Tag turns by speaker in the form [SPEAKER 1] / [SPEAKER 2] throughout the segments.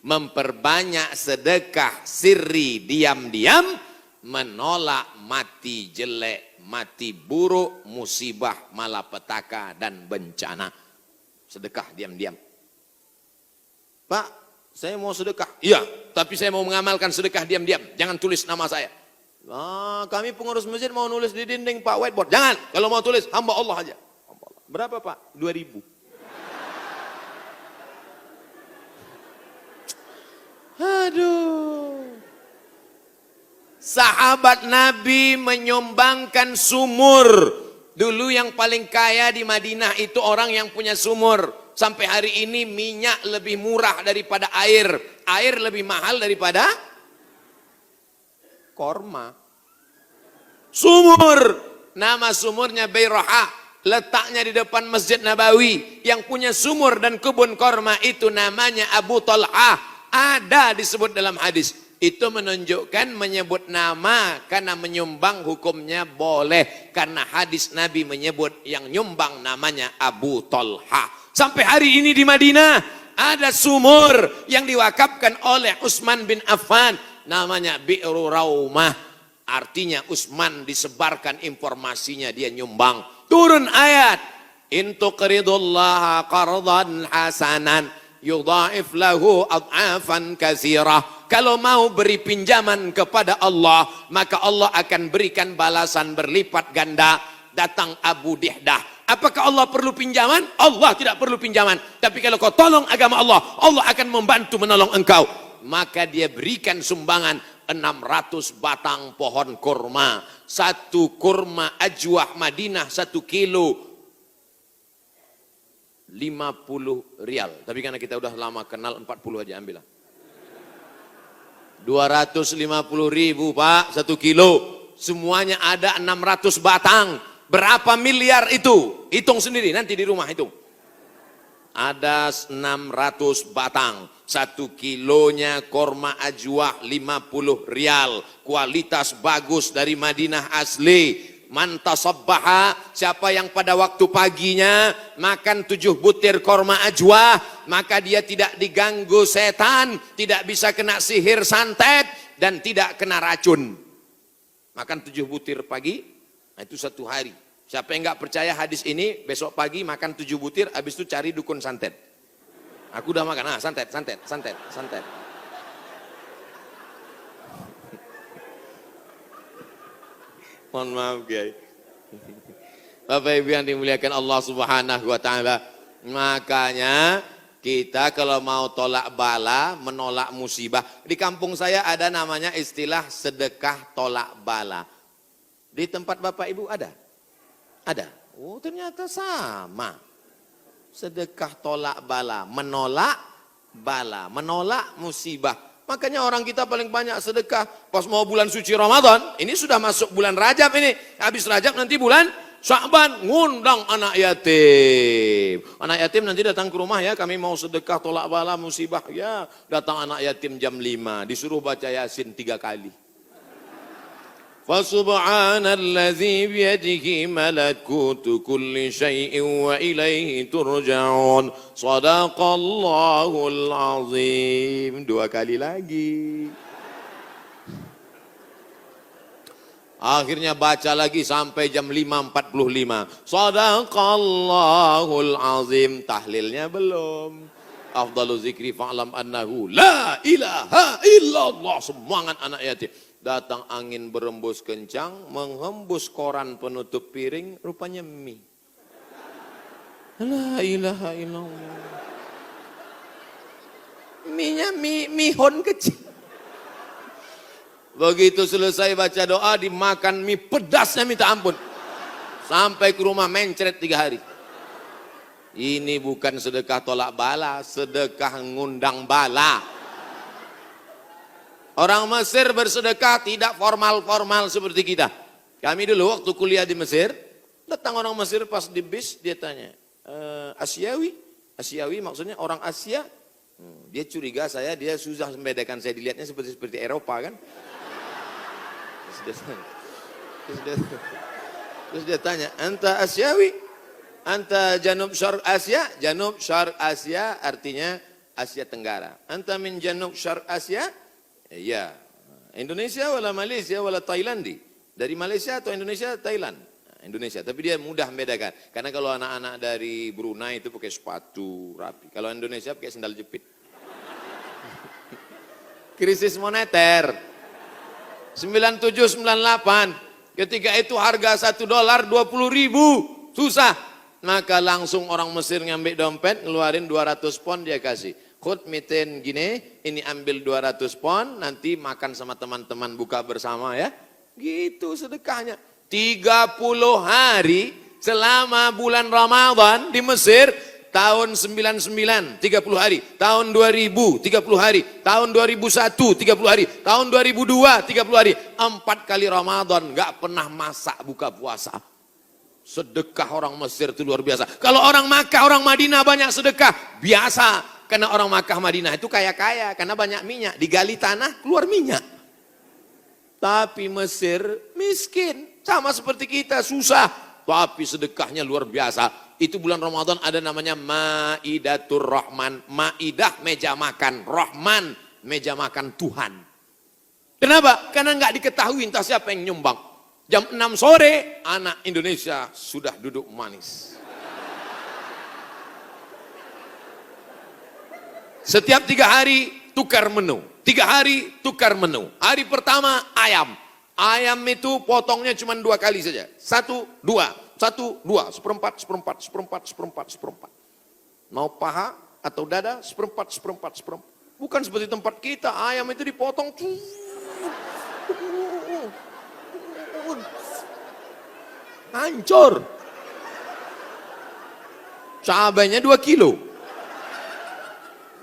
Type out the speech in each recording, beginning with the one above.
[SPEAKER 1] memperbanyak sedekah sirri diam-diam, menolak mati jelek, mati buruk, musibah, malapetaka dan bencana. Sedekah diam-diam. Pak, saya mau sedekah. Iya, tapi saya mau mengamalkan sedekah diam-diam. Jangan tulis nama saya. Kami pengurus masjid mau nulis di dinding Pak whiteboard. Jangan, kalau mau tulis hamba Allah aja. Berapa Pak? 2.000. Aduh. Sahabat Nabi menyumbangkan sumur. Dulu yang paling kaya di Madinah itu orang yang punya sumur. Sampai hari ini minyak lebih murah daripada air. Air lebih mahal daripada korma. Sumur. Nama sumurnya Bayraha. Letaknya di depan Masjid Nabawi. Yang punya sumur dan kebun korma itu namanya Abu Talhah. Ada disebut dalam hadis. Itu menunjukkan menyebut nama karena menyumbang hukumnya boleh. Karena hadis Nabi menyebut yang nyumbang namanya Abu Talhah. Sampai hari ini di Madinah ada sumur yang diwakafkan oleh Utsman bin Affan. Namanya Bi'ru Raumah. Artinya Utsman disebarkan informasinya, dia nyumbang. Turun ayat. In tuqridullaha qardan hasanan yudha'if lahu ad'afan katsirah. Kalau mau beri pinjaman kepada Allah, maka Allah akan berikan balasan berlipat ganda. Datang Abu Dihdah. Apakah Allah perlu pinjaman? Allah tidak perlu pinjaman. Tapi kalau kau tolong agama Allah, Allah akan membantu menolong engkau. Maka dia berikan sumbangan 600 batang pohon kurma. Satu kurma ajwah Madinah 1 kilo 50 rial. Tapi karena kita udah lama kenal 40 aja ambillah. 250.000 Pak 1 kilo. Semuanya ada 600 batang. Berapa miliar itu? Hitung sendiri nanti di rumah hitung. Ada 600 batang. 1 kilonya korma ajwah 50 rial. Kualitas bagus dari Madinah asli. Man tasabbaha, siapa yang pada waktu paginya makan 7 butir korma ajwah, maka dia tidak diganggu setan, tidak bisa kena sihir santet, dan tidak kena racun. Makan 7 butir pagi, nah itu 1 hari. Siapa yang nggak percaya hadis ini, besok pagi makan 7 butir, habis itu cari dukun santet. Aku udah makan, santet. Mohon maaf guys. Bapak Ibu yang dimuliakan Allah Subhanahu wa taala. Makanya kita kalau mau tolak bala, menolak musibah. Di kampung saya ada namanya istilah sedekah tolak bala. Di tempat Bapak Ibu ada? Ada. Oh, ternyata sama. Sedekah tolak bala, menolak bala, menolak musibah. Makanya orang kita paling banyak sedekah pas mau bulan suci Ramadan. Ini sudah masuk bulan Rajab ini. Habis Rajab nanti bulan Sya'ban, ngundang anak yatim. Anak yatim nanti datang ke rumah ya, kami mau sedekah tolak bala musibah. Ya, datang anak yatim jam 5, disuruh baca Yasin 3 kali. Fasubhanallazi biyadihi malakutu kulli syai'in wa ilaihi turja'un. Shadaqallahul azim. 2 kali lagi. Akhirnya baca lagi sampai jam 5.45. Shadaqallahul azim. Tahlilnya belum. Afdalu zikri fa'lam annahu la ilaha illallah. Semangat anak yatim. Datang angin berembus kencang, menghembus koran penutup piring, rupanya mie. La ilaha illallah. Mie-nya mihon kecil. Begitu selesai baca doa, dimakan mie pedasnya minta ampun. Sampai ke rumah mencret 3 hari. Ini bukan sedekah tolak bala, sedekah ngundang bala. Orang Mesir bersedekah tidak formal-formal seperti kita. Kami dulu waktu kuliah di Mesir, datang orang Mesir pas di bis, dia tanya, Asyawi? Asyawi maksudnya orang Asia? Dia curiga saya, dia susah membedakan saya, dilihatnya seperti Eropa kan. Terus dia tanya, anta Asyawi? Anta Janub Syarq Asia? Janub Syarq Asia artinya Asia Tenggara. Anta min janub syarq Asia? Ya. Indonesia wala Malaysia wala Thailandi. Dari Malaysia atau Indonesia, Thailand? Indonesia. Tapi dia mudah membedakan. Karena kalau anak-anak dari Brunei itu pakai sepatu rapi. Kalau Indonesia pakai sandal jepit. Krisis moneter. 97-98. Ketika itu harga $1 $20.000. Susah. Maka langsung orang Mesir ngambil dompet, ngeluarin 200 pon dia kasih. Khud miten gini, ini ambil 200 pon, nanti makan sama teman-teman buka bersama ya. Gitu sedekahnya. 30 hari selama bulan Ramadan di Mesir, tahun 99, 30 hari, tahun 2000, 30 hari, tahun 2001, 30 hari, tahun 2002, 30 hari, 4 kali Ramadan, gak pernah masak buka puasa. Sedekah orang Mesir itu luar biasa. Kalau orang Makkah, orang Madinah banyak sedekah, biasa. Karena orang Makkah, Madinah itu kaya-kaya, karena banyak minyak, digali tanah, keluar minyak. Tapi Mesir miskin, sama seperti kita, susah. Tapi sedekahnya luar biasa. Itu bulan Ramadan ada namanya Maidatur Rahman. Maidah meja makan, Rahman meja makan Tuhan. Kenapa? Karena nggak diketahui entah siapa yang nyumbang. Jam 6 sore anak Indonesia sudah duduk manis. Setiap 3 hari tukar menu. 3 hari tukar menu. Hari pertama ayam. Ayam itu potongnya cuma 2 kali saja. 1, 2, 1, 2, seperempat, seperempat, seperempat, seperempat, seperempat. Mau paha atau dada, seperempat, seperempat, seperempat. Bukan seperti tempat kita, ayam itu dipotong. Hancur. Cabainya 2 kilo.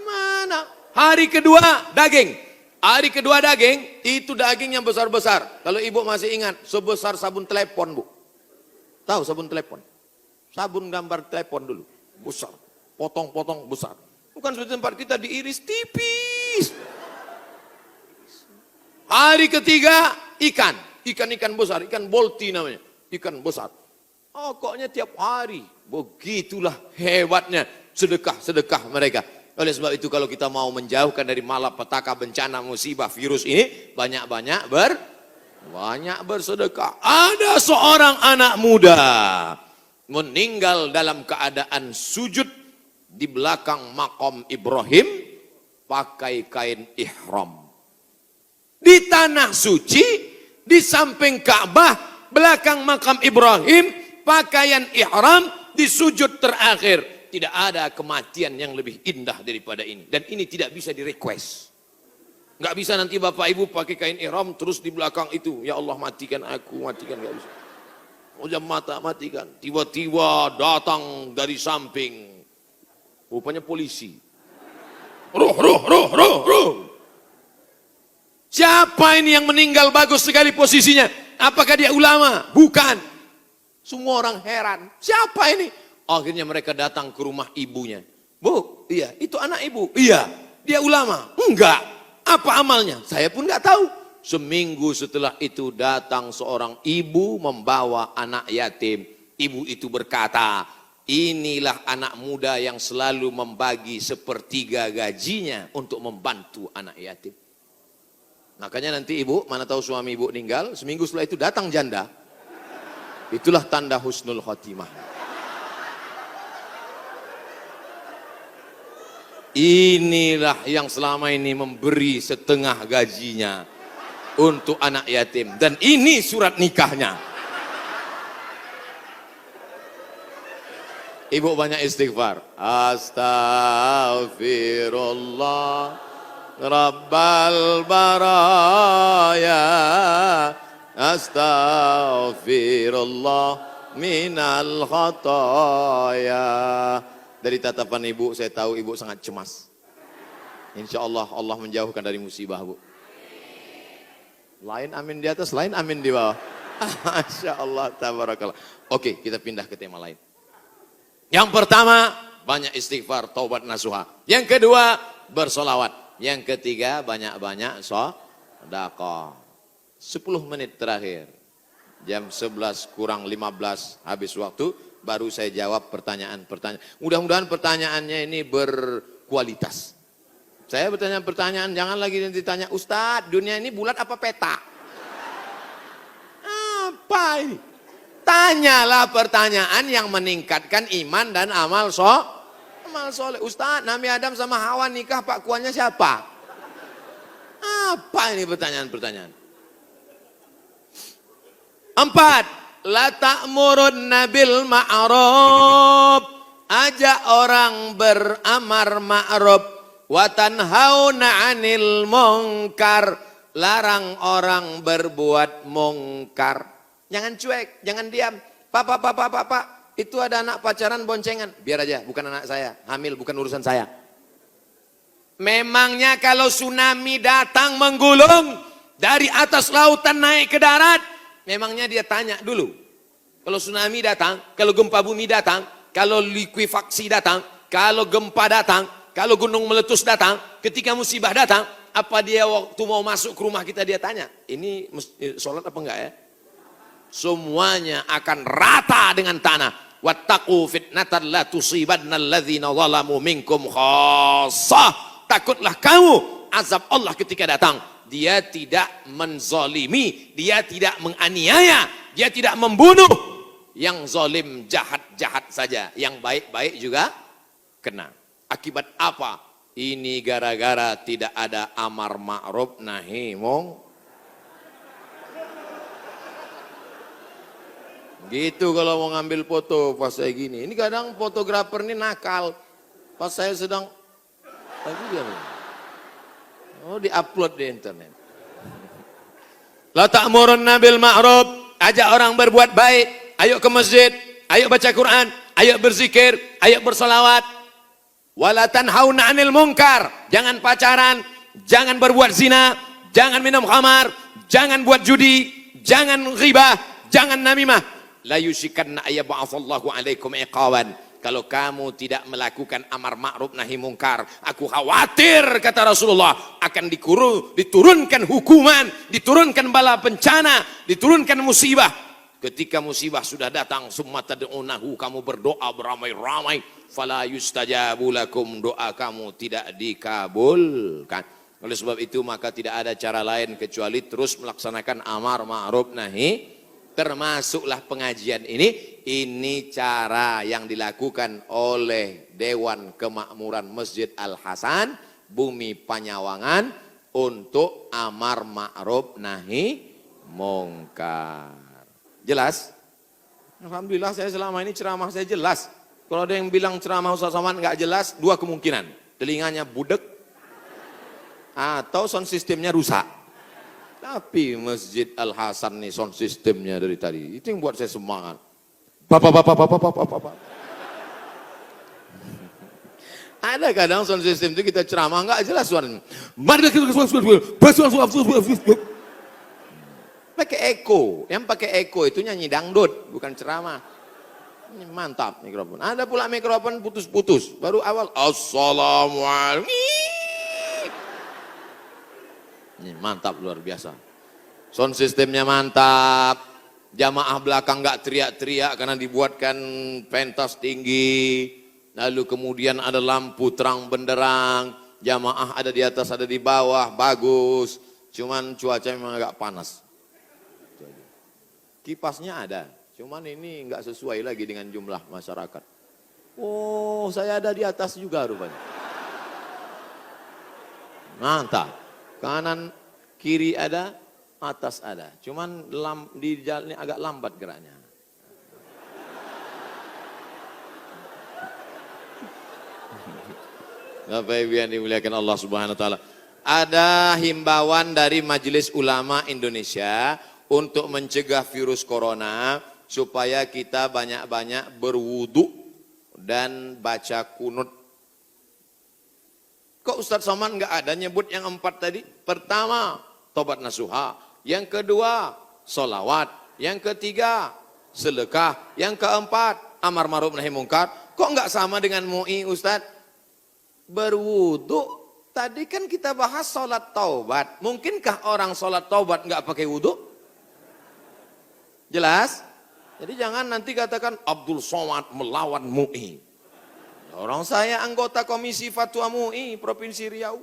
[SPEAKER 1] Mana? Hari kedua daging. Hari kedua daging, itu daging yang besar-besar. Kalau ibu masih ingat, sebesar sabun telepon, Bu. Tahu sabun telepon? Sabun gambar telepon dulu. Besar. Potong-potong besar. Bukan seperti tempat kita diiris tipis. Hari ketiga, ikan. Ikan-ikan besar, ikan bolti namanya. Ikan besar. Pokoknya tiap hari. Begitulah hebatnya sedekah-sedekah mereka. Oleh sebab itu kalau kita mau menjauhkan dari malapetaka, bencana, musibah, virus ini, banyak-banyak bersedekah. Ada seorang anak muda meninggal dalam keadaan sujud di belakang makam Ibrahim pakai kain ihram. Di tanah suci, di samping Ka'bah, belakang makam Ibrahim, pakaian ihram di sujud terakhir. Tidak ada kematian yang lebih indah daripada ini. Dan ini tidak bisa di-request. Nggak bisa nanti bapak ibu pakai kain ihram terus di belakang itu. Ya Allah matikan aku, matikan. Nggak bisa. Ujam mata matikan. Tiba-tiba datang dari samping. Rupanya polisi. Ruh. Siapa ini yang meninggal bagus sekali posisinya? Apakah dia ulama? Bukan. Semua orang heran. Siapa ini? Akhirnya mereka datang ke rumah ibunya. Bu, iya, itu anak ibu. Iya, dia ulama. Enggak. Apa amalnya? Saya pun enggak tahu. Seminggu setelah itu datang seorang ibu membawa anak yatim. Ibu itu berkata, inilah anak muda yang selalu membagi 1/3 gajinya untuk membantu anak yatim. Makanya nanti ibu, mana tahu suami ibu meninggal, seminggu setelah itu datang janda. Itulah tanda husnul khotimah. Inilah yang selama ini memberi setengah gajinya untuk anak yatim. Dan ini surat nikahnya. Ibu banyak istighfar. Astaghfirullah Rabbal baraya. Astaghfirullah minal khataya. Dari tatapan ibu saya tahu ibu sangat cemas. Insya Allah Allah menjauhkan dari musibah, Bu. Lain amin di atas, lain amin di bawah. Masya Allah, tabarakallah. Oke, kita pindah ke tema lain. Yang pertama, banyak istighfar, taubat nasuha. Yang kedua, bersolawat. Yang ketiga, banyak-banyak sedekah. 10 menit terakhir. Jam 11 kurang 15 habis waktu. Baru saya jawab pertanyaan-pertanyaan. Mudah-mudahan pertanyaannya ini berkualitas. Saya bertanya pertanyaan, jangan lagi ditanya, Ustadz, dunia ini bulat apa peta? Apa ini? Tanyalah pertanyaan yang meningkatkan iman dan amal soleh. Ustadz, Nabi Adam sama Hawa nikah, pak kuannya siapa? Apa ini pertanyaan-pertanyaan? 4. La ta'murunna bil ma'ruf. Ajak orang beramar ma'ruf. Wa tanhauna 'anil munkar. Larang orang berbuat mungkar. Jangan cuek, jangan diam. Pak, itu ada anak pacaran boncengan. Biar aja, bukan anak saya. Hamil bukan urusan saya. Memangnya kalau tsunami datang menggulung dari atas lautan naik ke darat, memangnya dia tanya dulu. Kalau tsunami datang, kalau gempa bumi datang, kalau likuifaksi datang, kalau gempa datang, kalau gunung meletus datang, ketika musibah datang, apa dia waktu mau masuk ke rumah kita dia tanya, ini sholat apa enggak ya? Semuanya akan rata dengan tanah. Wattaqu fitnatan la tusibanna alladzina zalamu minkum khassah. Takutlah kamu azab Allah ketika datang. Dia tidak menzalimi, dia tidak menganiaya, dia tidak membunuh. Yang zalim jahat-jahat saja, yang baik-baik juga kena. Akibat apa? Ini gara-gara tidak ada amar ma'ruf nahi munkar. Gitu kalau mau ngambil foto pas saya gini. Ini kadang fotografer ini nakal. Pas saya sedang di-upload di internet. La ta'murunna bil ma'ruf. Ajak orang berbuat baik. Ayo ke masjid, ayo baca Quran, ayo berzikir, ayo bersolawat. Wala tanhauna 'anil munkar. Jangan pacaran, jangan berbuat zina, jangan minum khamar, jangan buat judi, jangan ghibah, jangan namimah. La yushikanna ayyab'atsallahu 'alaikum iqawan. Kalau kamu tidak melakukan amar ma'ruf nahi mungkar, aku khawatir kata Rasulullah akan diturunkan hukuman, diturunkan bala bencana, diturunkan musibah. Ketika musibah sudah datang, summa tad'unahu, kamu berdoa beramai-ramai, fala yustajabu lakum, doa kamu tidak dikabulkan. Oleh sebab itu maka tidak ada cara lain kecuali terus melaksanakan amar ma'ruf nahi. Termasuklah pengajian ini cara yang dilakukan oleh Dewan Kemakmuran Masjid Al-Hasan Bumi Panyawangan untuk amar ma'ruf nahi mungkar. Jelas? Alhamdulillah saya selama ini ceramah saya jelas. Kalau ada yang bilang ceramah Ustaz Somad nggak jelas, dua kemungkinan. Telinganya budek atau sound sistemnya rusak. Tapi Masjid Al-Hasan nih sound sistemnya dari tadi. Itu yang buat saya semangat. Bapak. Ada kadang sound system itu kita ceramah nggak jelas suaranya. Pakai echo, yang pakai echo itu nyanyi dangdut, bukan ceramah. Ini mantap mikrofon. Ada pula mikrofon putus-putus. Baru awal assalamualaikum. Ini mantap luar biasa. Sound sistemnya mantap. Jamaah belakang nggak teriak-teriak karena dibuatkan pentas tinggi. Lalu kemudian ada lampu terang benderang. Jamaah ada di atas, ada di bawah, bagus. Cuman cuaca memang agak panas. Kipasnya ada, cuman ini nggak sesuai lagi dengan jumlah masyarakat. Oh, saya ada di atas juga rupanya. Mantap. Kanan, kiri ada, atas ada. Cuman di jalan ini agak lambat geraknya. Bapak Ibu yang dimuliakan Allah Subhanahu wa taala. Ada himbauan dari Majelis Ulama Indonesia untuk mencegah virus corona supaya kita banyak-banyak berwudu dan baca kunut. Kok Ustadz Somad nggak ada nyebut yang 4 tadi? Pertama, tobat nasuha. Yang kedua, solawat. Yang ketiga, sedekah. Yang keempat, amar ma'ruf nahi mungkar. Kok nggak sama dengan MUI Ustadz? Berwudu. Tadi kan kita bahas sholat taubat. Mungkinkah orang sholat taubat nggak pakai wudu? Jelas? Jadi jangan nanti katakan Abdul Somad melawan MUI. Orang saya anggota komisi fatwa MUI Provinsi Riau.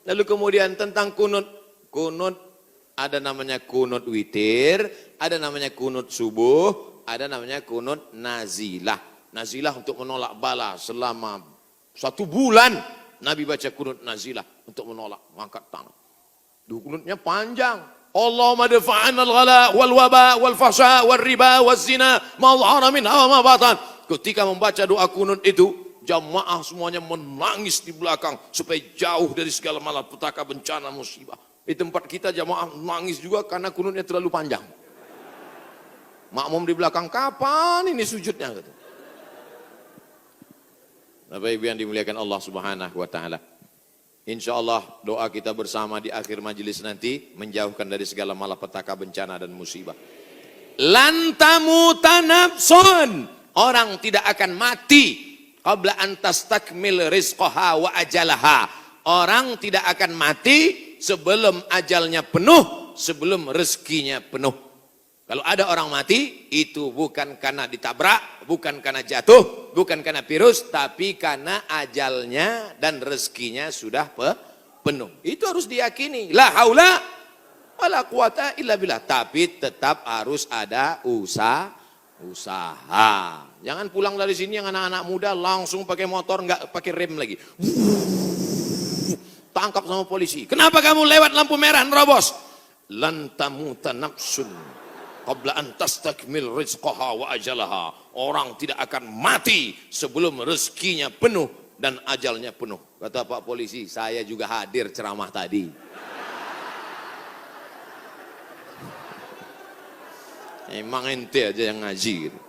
[SPEAKER 1] Lalu kemudian tentang kunut. Kunut ada namanya kunut witir, ada namanya kunut subuh, ada namanya kunut nazilah. Nazilah untuk menolak bala selama 1 bulan. Nabi baca kunut nazilah untuk menolak angkat tangan. Kunutnya panjang. Allahumma dafa'an al-ghala wal waba wal fahsya wal riba wal zina ma dhahara minha wa ma batan. Ketika membaca doa kunut itu, jamaah semuanya menangis di belakang supaya jauh dari segala malapetaka, bencana, musibah. Di tempat kita jamaah menangis juga karena kunutnya terlalu panjang. Makmum di belakang, kapan ini sujudnya? Bapak Ibu yang dimuliakan Allah Subhanahu wa taala. Insyaallah doa kita bersama di akhir majelis nanti menjauhkan dari segala malapetaka, bencana dan musibah. Lan tamuta nafsun, orang tidak akan mati qabla an tastakmil rizqaha wa ajalaha. Orang tidak akan mati sebelum ajalnya penuh, sebelum rezekinya penuh. Kalau ada orang mati, itu bukan karena ditabrak, bukan karena jatuh, bukan karena virus, tapi karena ajalnya dan rezekinya sudah penuh. Itu harus diyakini. La haula wala quwata illa billah. Tapi tetap harus ada usaha. Jangan pulang dari sini yang anak-anak muda langsung pakai motor, nggak pakai rem lagi. Tangkap sama polisi. Kenapa kamu lewat lampu merah nerobos? Lan tamuta nafsun qabla an tastakmil rizqaha wa ajalaha. Orang tidak akan mati sebelum rezekinya penuh dan ajalnya penuh. Kata Pak Polisi, saya juga hadir ceramah tadi. Emang ente aja yang ngaji.